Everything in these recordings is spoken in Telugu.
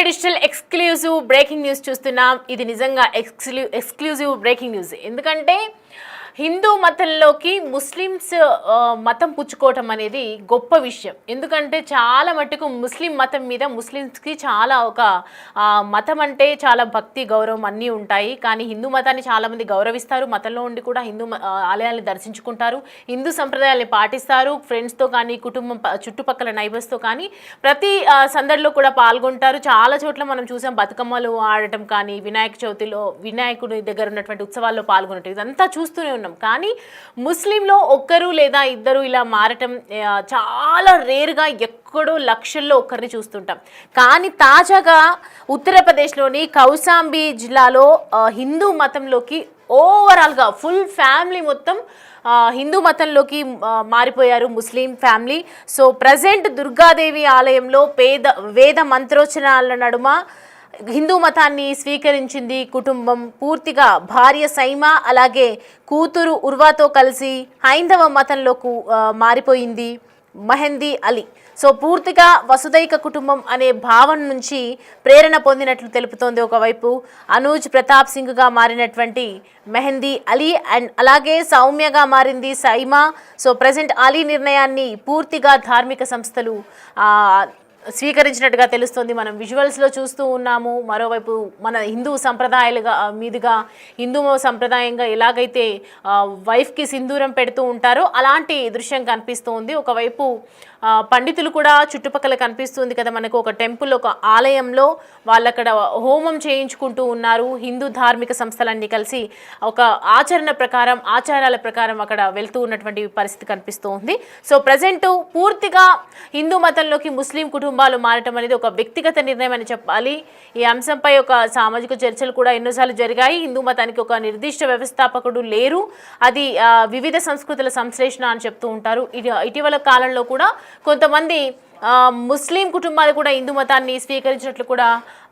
ETV digital exclusive breaking news చూస్తున్నాం. ఇది నిజంగా ఎక్స్క్లూజివ్ బ్రేకింగ్ న్యూస్. ఎందుకంటే హిందూ మతంలోకి ముస్లిమ్స్ మతం పుచ్చుకోవటం అనేది గొప్ప విషయం. ఎందుకంటే చాలా మటుకు ముస్లిం మతం మీద ముస్లిమ్స్కి చాలా ఒక మతం అంటే చాలా భక్తి గౌరవం అన్నీ ఉంటాయి. కానీ హిందూ మతాన్ని చాలామంది గౌరవిస్తారు. మతంలో ఉండి కూడా హిందూ ఆలయాల్ని దర్శించుకుంటారు, హిందూ సంప్రదాయాల్ని పాటిస్తారు. ఫ్రెండ్స్తో కానీ కుటుంబం చుట్టుపక్కల నైబర్స్తో కానీ ప్రతి సందడిలో కూడా పాల్గొంటారు. చాలా చోట్ల మనం చూసాం బతుకమ్మలు ఆడటం కానీ, వినాయక చవితిలో వినాయకుడి దగ్గర ఉన్నటువంటి ఉత్సవాల్లో పాల్గొనటం, ఇదంతా చూస్తూనే ఉన్నాం. కానీ ముస్లింలో ఒక్కరు లేదా ఇద్దరు ఇలా మారటం చాలా రేర్గా, ఎక్కడో లక్షల్లో ఒక్కరిని చూస్తుంటాం. కానీ తాజాగా ఉత్తరప్రదేశ్లోని కౌసాంబి జిల్లాలో హిందూ మతంలోకి ఓవరాల్గా ఫుల్ ఫ్యామిలీ మొత్తం హిందూ మతంలోకి మారిపోయారు, Muslim family. So present Durgadevi ఆలయంలో వేద మంత్రోచ్చరణల నడుమ హిందూ మతాన్ని స్వీకరించింది కుటుంబం. పూర్తిగా భార్య సైమా అలాగే కూతురు ఉర్వాతో కలిసి హైందవ మతంలోకి మారిపోయింది మెహందీ అలీ. సో పూర్తిగా వసుదైక కుటుంబం అనే భావన నుంచి ప్రేరణ పొందినట్లు తెలుపుతోంది. ఒకవైపు అనూజ్ ప్రతాప్ సింగ్గా మారినటువంటి మెహందీ అలీ అండ్ అలాగే సౌమ్యగా మారింది సైమా. సో ప్రజెంట్ అలీ నిర్ణయాన్ని పూర్తిగా ధార్మిక సంస్థలు స్వీకరించినట్టుగా తెలుస్తుంది. మనం విజువల్స్లో చూస్తూ ఉన్నాము. మరోవైపు మన హిందూ సంప్రదాయాలుగా మీదుగా హిందూ సంప్రదాయంగా ఎలాగైతే వైఫ్కి సింధూరం పెడుతూ ఉంటారో అలాంటి దృశ్యం కనిపిస్తూ ఉంది. ఒకవైపు పండితులు కూడా చుట్టుపక్కల కనిపిస్తుంది కదా మనకు. ఒక టెంపుల్, ఒక ఆలయంలో వాళ్ళు అక్కడ హోమం చేయించుకుంటూ ఉన్నారు. హిందూ ధార్మిక సంస్థలన్నీ కలిసి ఒక ఆచారాల ప్రకారం అక్కడ వెళ్తూ ఉన్నటువంటి పరిస్థితి కనిపిస్తూ ఉంది. సో ప్రజెంట్ పూర్తిగా హిందూ మతంలోకి ముస్లిం కుటుంబాలు మారటం అనేది ఒక వ్యక్తిగత నిర్ణయం అని చెప్పాలి. ఈ అంశంపై ఒక సామాజిక చర్చలు కూడా ఎన్నోసార్లు జరిగాయి. హిందూ మతానికి ఒక నిర్దిష్ట వ్యవస్థాపకుడు లేరు, అది వివిధ సంస్కృతుల సంశ్లేషణ అని చెప్తూ ఉంటారు. ఇటీవల కాలంలో కూడా కొంతమంది ముస్లిం కుటుంబాలు కూడా హిందూ మతాన్ని స్వీకరించినట్లు కూడా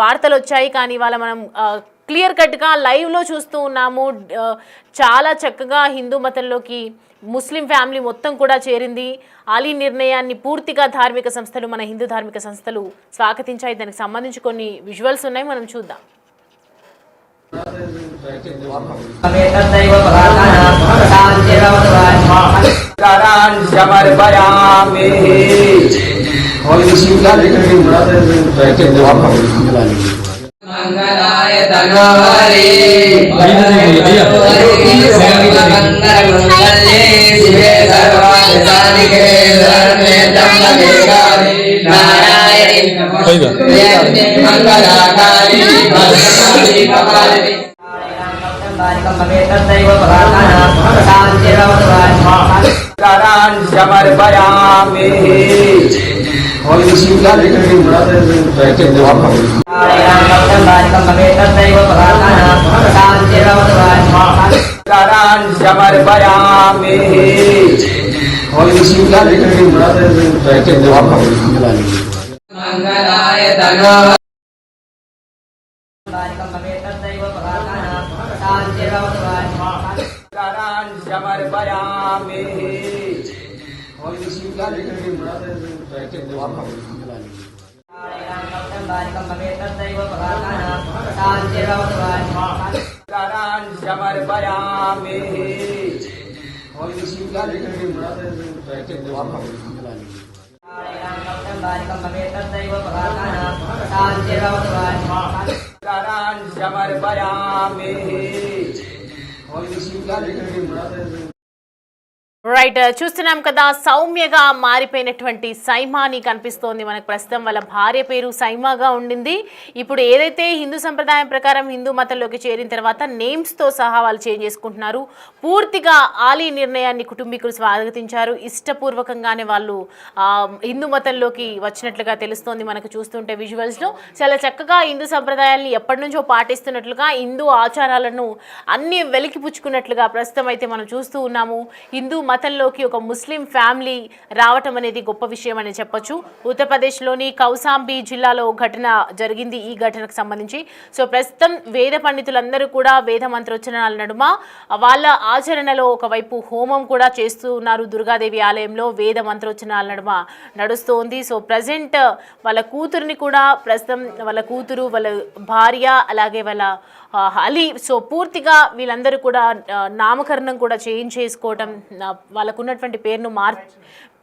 వార్తలు వచ్చాయి. కానీ ఇవాళ మనం క్లియర్ కట్గా లైవ్లో చూస్తూ ఉన్నాము. చాలా చక్కగా హిందూ మతంలోకి ముస్లిం ఫ్యామిలీ మొత్తం కూడా చేరింది. అలీ నిర్ణయాన్ని పూర్తిగా ధార్మిక సంస్థలు, మన హిందూ ధార్మిక సంస్థలు స్వాగతించాయి. దానికి సంబంధించి కొన్ని విజువల్స్ ఉన్నాయి, మనం చూద్దాం. మంగళాయ ధనోహరి శివే సర్వాధికారికే నారాయణి మంగళాకారి సమర్పయామి. సమర్పయామి. మంగళాయ ధనోహరి సమర్పయామి. సమర్పయామి. సమర్పయామి. రైట్, చూస్తున్నాం కదా సౌమ్యగా మారిపోయినటువంటి సైమాని కనిపిస్తోంది మనకు. ప్రస్తుతం వాళ్ళ భార్య పేరు సైమాగా ఉండింది. ఇప్పుడు ఏదైతే హిందూ సంప్రదాయం ప్రకారం హిందూ మతంలోకి చేరిన తర్వాత నేమ్స్తో సహా వాళ్ళు చేంజ్ చేసుకుంటున్నారు. పూర్తిగా ఆలీ నిర్ణయాన్ని కుటుంబీకులు స్వాగతించారు. ఇష్టపూర్వకంగానే వాళ్ళు హిందూ మతంలోకి వచ్చినట్లుగా తెలుస్తోంది మనకు చూస్తుంటే విజువల్స్లో. చాలా చక్కగా హిందూ సంప్రదాయాల్ని ఎప్పటి నుంచో పాటిస్తున్నట్లుగా, హిందూ ఆచారాలను అన్ని వెలికిపుచ్చుకున్నట్లుగా ప్రస్తుతం అయితే మనం చూస్తూ ఉన్నాము. హిందూ మతంలోకి ఒక ముస్లిం ఫ్యామిలీ రావటం అనేది గొప్ప విషయం అని చెప్పొచ్చు. ఉత్తరప్రదేశ్లోని కౌసాంబి జిల్లాలో ఘటన జరిగింది. ఈ ఘటనకు సంబంధించి సో ప్రస్తుతం వేద పండితులందరూ కూడా వేద మంత్రోచ్చరణల నడుమ వాళ్ళ ఆచరణలో ఒకవైపు హోమం కూడా చేస్తూ ఉన్నారు. దుర్గాదేవి ఆలయంలో వేద మంత్రోచ్చరణల నడుమ నడుస్తోంది. సో ప్రజెంట్ వాళ్ళ కూతురుని కూడా ప్రస్తుతం వాళ్ళ కూతురు, వాళ్ళ భార్య, అలాగే వాళ్ళ అలీ, సో పూర్తిగా వీళ్ళందరూ కూడా నామకరణం కూడా చేసుకోవటం, వాళ్ళకు ఉన్నటువంటి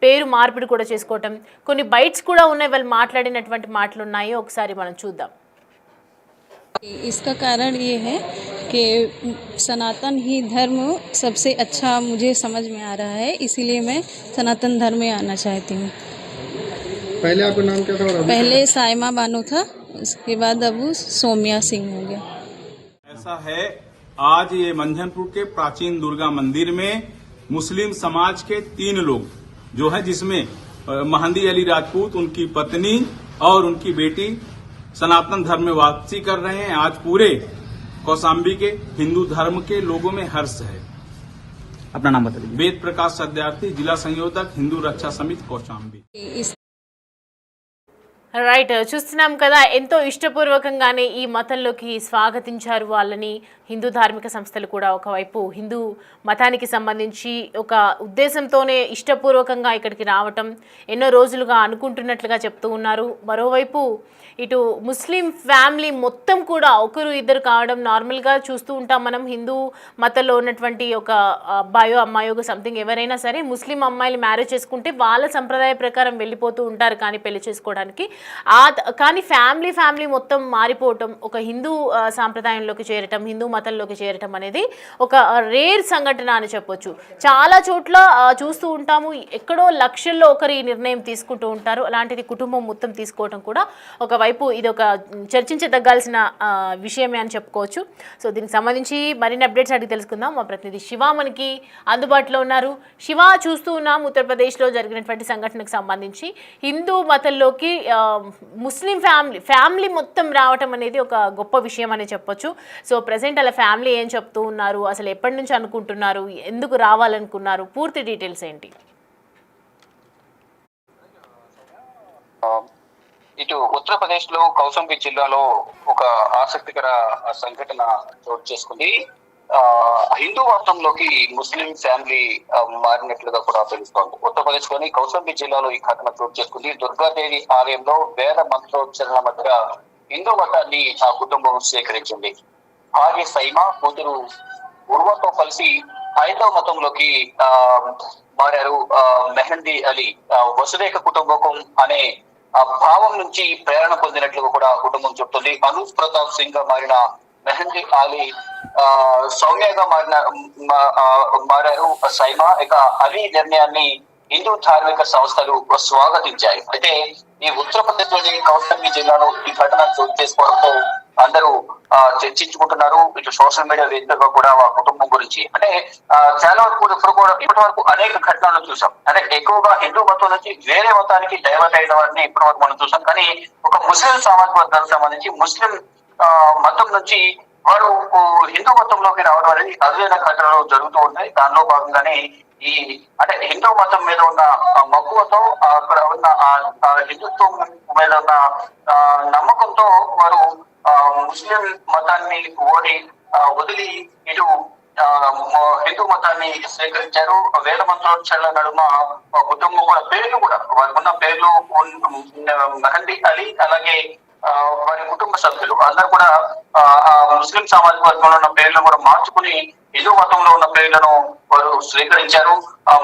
పేరు మార్పిడి కూడా చేసుకోవటం, కొన్ని బైట్స్ కూడా ఉన్నాయి, వాళ్ళు మాట్లాడినటువంటి మాటలు ఉన్నాయి. ఒకసారి మనం చూద్దాం. इसका कारण ये है कि सनातन ही धर्म सबसे अच्छा मुझे समझ में आ रहा है, इसीलिए मैं सनातन धर्म में आना चाहती हूँ. पहले आपका नाम क्या था? पहले साइमा बानो था, उसके बाद अब सोम्या सिंह हो गया. ऐसा है, आज ये मंझनपुर के प्राचीन दुर्गा मंदिर में मुस्लिम समाज के 3 लोग जो है, जिसमें महंदी अली राजपूत, उनकी पत्नी और उनकी बेटी सनातन धर्म में वापसी कर रहे हैं. आज पूरे कौसाम्बी के हिंदू धर्म के लोगों में हर्ष है. अपना नाम बता दीजिए. वेद प्रकाश सत्यार्थी, जिला संयोजक, हिंदू रक्षा समिति कौशाम्बी. రైట్, చూస్తున్నాం కదా, ఎంతో ఇష్టపూర్వకంగానే ఈ మతంలోకి స్వాగతించారు వాళ్ళని హిందూ ధార్మిక సంస్థలు కూడా. ఒకవైపు హిందూ మతానికి సంబంధించి ఒక ఉద్దేశంతోనే ఇష్టపూర్వకంగా ఇక్కడికి రావటం, ఎన్నో రోజులుగా అనుకుంటున్నట్లుగా చెప్తూ ఉన్నారు. మరోవైపు ఇటు ముస్లిం ఫ్యామిలీ మొత్తం కూడా ఒకరు ఇద్దరు కావడం నార్మల్గా చూస్తూ ఉంటాం మనం. హిందూ మతంలో ఉన్నటువంటి ఒక అబ్బాయో అమ్మాయో సంథింగ్ ఎవరైనా సరే ముస్లిం అమ్మాయిలు మ్యారేజ్ చేసుకుంటే వాళ్ళ సంప్రదాయ ప్రకారం వెళ్ళిపోతూ ఉంటారు కానీ పెళ్లి చేసుకోవడానికి. కానీ ఫ్యామిలీ మొత్తం మారిపోవటం, ఒక హిందూ సాంప్రదాయంలోకి చేరటం, హిందూ మతంలోకి చేరటం అనేది ఒక రేర్ సంఘటన అని చెప్పొచ్చు. చాలా చోట్ల చూస్తూ ఉంటాము, ఎక్కడో లక్షల్లో ఒకరు ఈ నిర్ణయం తీసుకుంటూ ఉంటారు. అలాంటిది కుటుంబం మొత్తం తీసుకోవటం కూడా ఒకవైపు ఇది ఒక చర్చించదగ్గాల్సిన విషయమే అని చెప్పుకోవచ్చు. సో దీనికి సంబంధించి మరిన్ని అప్డేట్స్ అడిగి తెలుసుకుందాం. మా ప్రతినిధి శివ మనకి అందుబాటులో ఉన్నారు. శివ, చూస్తూ ఉన్నాం ఉత్తరప్రదేశ్లో జరిగినటువంటి సంఘటనకు సంబంధించి హిందూ మతంలోకి ముస్లిం ఫ్యామిలీ మొత్తం రావటం అనేది ఒక గొప్ప విషయం అని చెప్పొచ్చు. సో ప్రజెంట్ అలా ఫ్యామిలీ ఏం చెప్తూ ఉన్నారు, అసలు ఎప్పటి నుంచి అనుకుంటున్నారు, ఎందుకు రావాలనుకున్నారు, పూర్తి డీటెయిల్స్ ఏంటి? ఇటు ఉత్తరప్రదేశ్ లో కౌసంబి జిల్లాలో ఒక ఆసక్తికర సంఘటన చోటు చేసుకుంది. హిందూ మతంలోకి ముస్లిం ఫ్యామిలీ మారినట్లుగా కూడా తెలుస్తోంది. ఉత్తరప్రదేశ్ లోని కౌసంబి జిల్లాలో ఈ ఘటన చోటు చేసుకుంది. దుర్గాదేవి ఆలయంలో వేద మంత్రోచ్చరణ మధ్య హిందూ మతాన్ని ఆ కుటుంబం స్వీకరించింది. భార్య సైమా, కూతురు ఉర్వతో కలిసి హైందవ మతంలోకి మారారు. మెహందీ అలీ వసుదేక కుటుంబకం అనే భావం నుంచి ప్రేరణ పొందినట్లుగా కూడా కుటుంబం చెప్తుంది. అనూప్ ప్రతాప్ సింగ్ గా మారిన మెహందీ అలీ సౌమ్యగా మారారు సైమా. ఇక అలీ నిర్ణయాన్ని హిందూ ధార్మిక సంస్థలు స్వాగతించాయి. అయితే ఈ ఉత్తరప్రదేశ్ లోని కౌసంబి జిల్లాలో ఈ ఘటన చోటు చేసుకోవడంతో అందరూ చర్చించుకుంటున్నారు. ఇటు సోషల్ మీడియా వేదికగా కూడా ఆ కుటుంబం గురించి. అంటే చాలా వరకు ఇప్పటి వరకు అనేక ఘటనలు చూసాం. అంటే ఎక్కువగా హిందూ మతం నుంచి వేరే మతానికి డైవర్ట్ అయిన వారిని ఇప్పటి వరకు మనం చూసాం. కానీ ఒక ముస్లిం సామాజిక వర్గానికి సంబంధించి ముస్లిం మతం నుంచి వారు హిందూ మతంలోకి రావడం అనేది అరుదైన ఘటనలు జరుగుతూ ఉంటాయి. దానిలో భాగంగానే ఈ అంటే హిందూ మతం మీద ఉన్న మక్కువతో, అక్కడ ఉన్న హిందుత్వం మీద ఉన్న నమ్మకంతో వారు ముస్లిం మతాన్ని వదిలి ఇటు హిందూ మతాన్ని స్వీకరించారు. వేద మంత్రోచ్చరణల నడుమ కుటుంబం కూడా పేర్లు కూడా వారికి ఉన్న పేర్లు మెహందీ అలీ, అలాగే వారి కుటుంబ సభ్యులు అందరూ కూడా ముస్లిం సామాజిక వర్గంలో ఉన్న పేర్లను కూడా మార్చుకుని హిందూ మతంలో ఉన్న పేర్లను వారు స్వీకరించారు.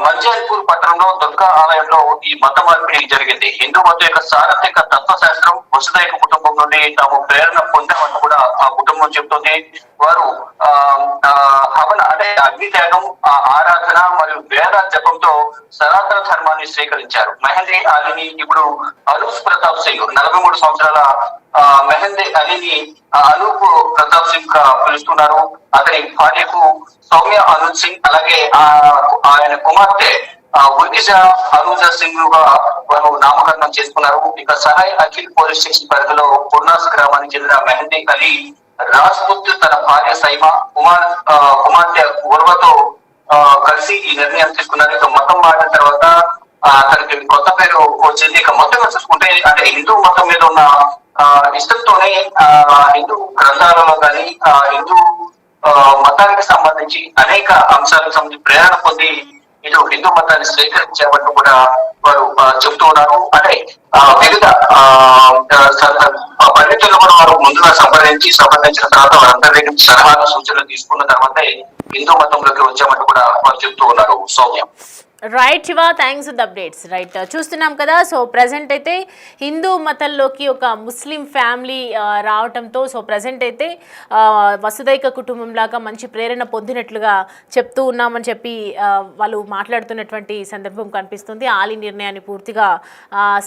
మంజాల్పూర్ పట్టణంలో దుర్గా ఆలయంలో ఈ మత మార్పిడి జరిగింది. హిందూ మతం యొక్క సారథిక తత్వశాస్త్రం వసుదైక కుటుంబం నుండి తాము ప్రేరణ పొందామని కూడా ఆ కుటుంబం చెబుతుంది. వారు హవన అంటే అగ్ని త్యాగం, ఆరాధన మరియు వేద జపంతో సనాతన ధర్మాన్ని స్వీకరించారు. మెహందీ అలీని ఇప్పుడు అనూప్ ప్రతాప్ సింగ్ 43 సంవత్సరాల మెహందీ అలీని అనూప్ ప్రతాప్ సింగ్ గా పిలుస్తున్నారు. అతని భార్యకు సౌమ్య అనుజ్ సింగ్, అలాగే ఆయన కుమార్తె ఉర్గిజా అనూజా సింగ్ గా వారు నామకరణం చేసుకున్నారు. ఇక సహాయ్ అఖిల్ పోలీస్ స్టేషన్ పరిధిలో పూర్ణాస్ గ్రామానికి చెందిన మెహందీ అలీ రాజ్పుత్ తన భార్య సైమా, కుమార్తె ఉర్వతో కలిసి ఈ నిర్ణయం తీసుకున్నారు. ఇక మతం మారిన తర్వాత అతనికి కొత్త పేరు వచ్చింది. ఇక మొత్తంగా చూసుకుంటే అంటే హిందూ మతం మీద ఉన్న ఇష్టంతోనే హిందూ గ్రంథాలలో కానీ హిందూ మతానికి సంబంధించి అనేక అంశాలకు సంబంధించి ప్రేరణ పొంది ఇటు హిందూ మతాన్ని స్వీకరించామంటూ కూడా వారు చెబుతూ ఉన్నారు. అంటే వివిధ పండితులు కూడా వారు ముందుగా సంప్రదించిన తర్వాత వారందరి దగ్గర సలహాలు సూచనలు తీసుకున్న తర్వాతే హిందూ మతంలోకి వచ్చామంటూ కూడా వారు చెప్తూ ఉన్నారు. సౌమ్యం. Right Shiva, thanks for the updates. Right, చూస్తున్నాం కదా. సో ప్రజెంట్ అయితే హిందూ మతంలోకి ఒక ముస్లిం ఫ్యామిలీ రావటంతో సో ప్రజెంట్ అయితే వసుదైక కుటుంబంలాగా మంచి ప్రేరణ పొందినట్లుగా చెప్తూ ఉన్నామని చెప్పి వాళ్ళు మాట్లాడుతున్నటువంటి సందర్భం కనిపిస్తుంది. ఆలీ నిర్ణయాన్ని పూర్తిగా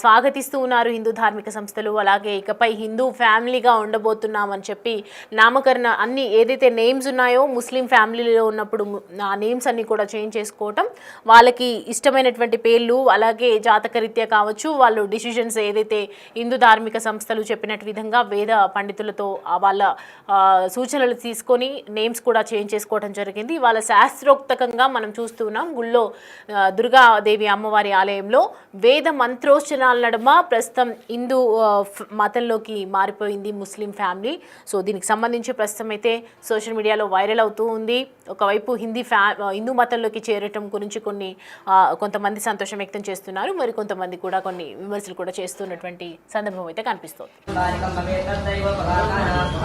స్వాగతిస్తూ ఉన్నారు హిందూ ధార్మిక సంస్థలు. అలాగే ఇకపై హిందూ ఫ్యామిలీగా ఉండబోతున్నామని చెప్పి నామకరణ అన్ని ఏదైతే నేమ్స్ ఉన్నాయో ముస్లిం ఫ్యామిలీలో ఉన్నప్పుడు ఆ నేమ్స్ అన్ని కూడా చేంజ్ చేసుకోవటం, వాళ్ళకి ఇష్టమైనటువంటి పేర్లు, అలాగే జాతకరీత్యా కావచ్చు వాళ్ళు డిసిషన్స్ ఏదైతే హిందూ ధార్మిక సంస్థలు చెప్పినట్టు విధంగా వేద పండితులతో వాళ్ళ సూచనలు తీసుకొని నేమ్స్ కూడా చేంజ్ చేసుకోవడం జరిగింది. వాళ్ళ శాస్త్రోక్తకంగా మనం చూస్తున్నాం గుళ్ళో దుర్గాదేవి అమ్మవారి ఆలయంలో వేద మంత్రోచ్చరణల నడుమ ప్రస్తుతం హిందూ మతంలోకి మారిపోయింది ముస్లిం ఫ్యామిలీ. సో దీనికి సంబంధించి ప్రస్తుతం అయితే సోషల్ మీడియాలో వైరల్ అవుతూ ఉంది. ఒకవైపు హిందూ మతంలోకి చేరటం గురించి కొంతమంది సంతోషం వ్యక్తం చేస్తున్నారు, మరి కొంతమంది కూడా కొన్ని విమర్శలు కూడా చేస్తున్నటువంటి సందర్భం అయితే కనిపిస్తుంది.